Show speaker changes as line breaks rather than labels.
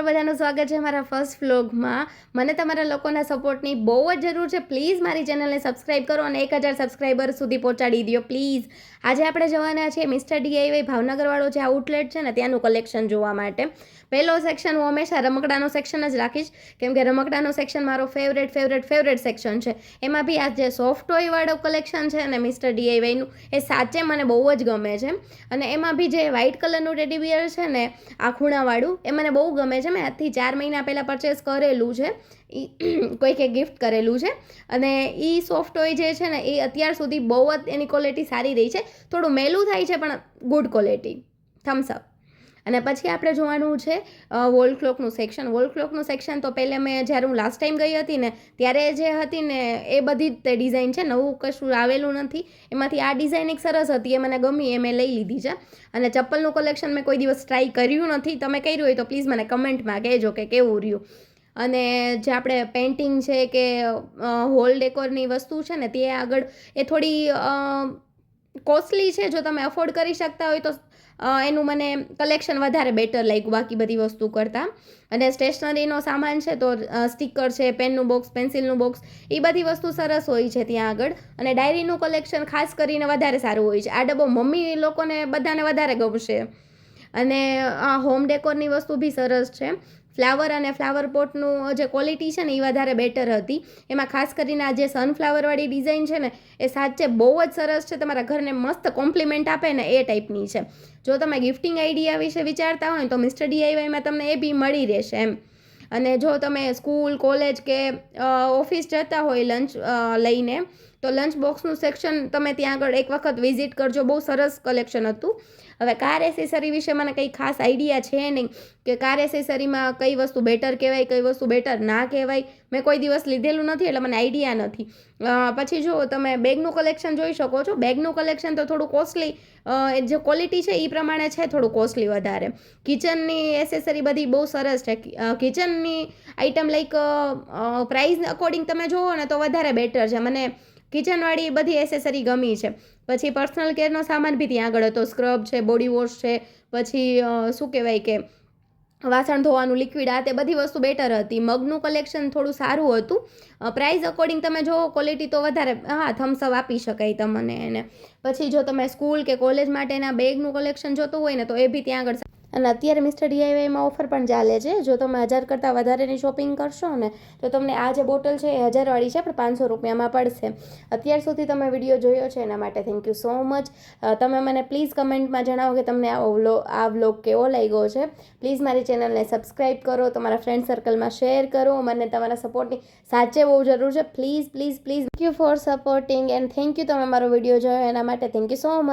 તમારું બધાનું સ્વાગત છે મારા ફર્સ્ટ વ્લોગમાં. મને તમારા લોકોના સપોર્ટની બહુ જ જરૂર છે. પ્લીઝ મારી ચેનલને સબસ્ક્રાઈબ કરો અને 1000 સબસ્ક્રાઈબર સુધી પહોંચાડી દો પ્લીઝ. આજે આપણે જવાના છીએ મિસ્ટર DIY ભાવનગરવાળો જે આઉટલેટ છે ને ત્યાંનું કલેક્શન જોવા માટે. પહેલો સેક્શન હું હંમેશા રમકડાનો સેક્શન જ રાખીશ, કેમ કે રમકડાનો સેક્શન મારો ફેવરેટ સેક્શન છે. એમાં બી આ જે સોફ્ટ ટોયવાળું કલેક્શન છે ને મિસ્ટર DIYનું, એ સાચે મને બહુ જ ગમે છે. અને એમાં બી જે વ્હાઇટ કલરનું ટેડી બિયર છે ને આ ખૂણાવાળું, એ મને બહુ ગમે છે. મેં આજથી 4 મહિના પહેલાં પરચેસ કરેલું છે, કોઈકે ગિફ્ટ કરેલું છે. અને એ સોફ્ટ ટોય જે છે ને એ અત્યાર સુધી બહુ જ એની ક્વોલિટી સારી રહી છે. થોડું મેલું થાય છે પણ ગુડ ક્વોલિટી, થમ્સઅપ. અને પછી આપણે જોવાનું છે વોલ ક્લોકનું સેક્શન. વોલ ક્લોકનું સેક્શન તો પહેલાં મેં જ્યારે હું લાસ્ટ ટાઈમ ગઈ હતી ને ત્યારે જે હતી ને એ બધી જ તે ડિઝાઇન છે, નવું કશું આવેલું નથી. એમાંથી આ ડિઝાઇન એક સરસ હતી, એ મને ગમી, એ મેં લઈ લીધી છે. અને ચપ્પલનું કલેક્શન મેં કોઈ દિવસ ટ્રાય કર્યું નથી. તમે કર્યું હોય તો પ્લીઝ મને કમેન્ટમાં કહેજો કે કેવું રહ્યું. અને જે આપણે પેઇન્ટિંગ છે કે હોલ ડેકોરની વસ્તુ છે ને તે આગળ એ થોડી કોસ્ટલી છે. જો તમે અફોર્ડ કરી શકતા હોય તો એનું મને કલેક્શન વધારે બેટર લાગ્યું બાકી બધી વસ્તુ કરતાં. અને સ્ટેશનરીનો સામાન છે તો સ્ટીકર છે, પેનનું બોક્સ, પેન્સિલનું બોક્સ, એ બધી વસ્તુ સરસ હોય છે ત્યાં આગળ. અને ડાયરીનું કલેક્શન ખાસ કરીને વધારે સારું હોય છે. આ ડબ્બો મમ્મી લોકોને બધાને વધારે ગમશે. અને આ હોમ ડેકોરની વસ્તુ બી સરસ છે. ફ્લાવર અને ફ્લાવર પોટનું જે ક્વોલિટી છે ને એ વધારે બેટર હતી. એમાં ખાસ કરીને આ જે સનફ્લાવરવાળી ડિઝાઇન છે ને એ સાચે બહુ જ સરસ છે. તમારા ઘરને મસ્ત કોમ્પ્લિમેન્ટ આપે ને એ ટાઈપની છે. જો તમે ગિફ્ટિંગ આઈડિયા વિશે વિચારતા હોય તો મિસ્ટર DIYમાં તમને એ બી મળી રહેશે એમ. અને જો તમે સ્કૂલ, કોલેજ કે ઓફિસ જતા હોય લંચ લઈને, તો લંચ બોક્સનું સેક્શન તમે ત્યાં આગળ એક વખત વિઝિટ કરજો. બહુ સરસ કલેક્શન હતું. હવે કાર એસેસરી વિશે મને કંઈ ખાસ આઈડિયા છે નહીં કે કાર એસેસરીમાં કઈ વસ્તુ બેટર કહેવાય, કઈ વસ્તુ બેટર ના કહેવાય. મેં કોઈ દિવસ લીધેલું નથી એટલે મને આઈડિયા નથી. પછી જો તમે બેગનું કલેક્શન જોઈ શકો છો. બેગનું કલેક્શન તો થોડું કોસ્ટલી, જે ક્વોલિટી છે એ પ્રમાણે છે, થોડું કોસ્ટલી વધારે. કિચનની એસેસરી બધી બહુ સરસ છે. કિચનની આઇટમ લાઈક પ્રાઇસ અકોર્ડિંગ તમે જુઓ ને તો વધારે બેટર છે. મને કિચનવાળી બધી એસેસરી ગમી છે. પછી પર્સનલ કેરનો સામાન બી ત્યાં આગળ હતો. સ્ક્રબ છે, બોડી વોશ છે, પછી શું કહેવાય કે વાસણ ધોવાનું લિક્વિડ, આ તે બધી વસ્તુ બેટર હતી. મગનું કલેક્શન થોડું સારું હતું. પ્રાઇસ અકોર્ડિંગ તમે જો ક્વોલિટી તો વધારે, હા, થમ્સઅપ આપી શકાય તમને એને. પછી જો તમે સ્કૂલ કે કોલેજ માટેના બેગનું કલેક્શન જોતું હોય ને તો એ બી ત્યાં આગળ. અને અત્યારે મિસ્ટર DIYમાં ઓફર પણ ચાલે છે. જો તમે 1000 કરતાં વધારેની શોપિંગ કરશો ને તો તમને આ જે બોટલ છે એ 1000વાળી છે પણ 500 રૂપિયામાં પડશે. અત્યાર સુધી તમે વિડીયો જોયો છે એના માટે થેન્ક યુ સો મચ. તમે મને પ્લીઝ કમેન્ટમાં જણાવો કે તમને આ વ્લોગ કેવો લાગ્યો છે. પ્લીઝ મારી ચેનલને સબસ્ક્રાઈબ કરો, તમારા ફ્રેન્ડ સર્કલમાં શેર કરો. મને તમારા સપોર્ટની સાચે બહુ જરૂર છે. Please thank you for supporting and thank you તમે મારો વિડીયો જોયો એના માટે. Thank you so much.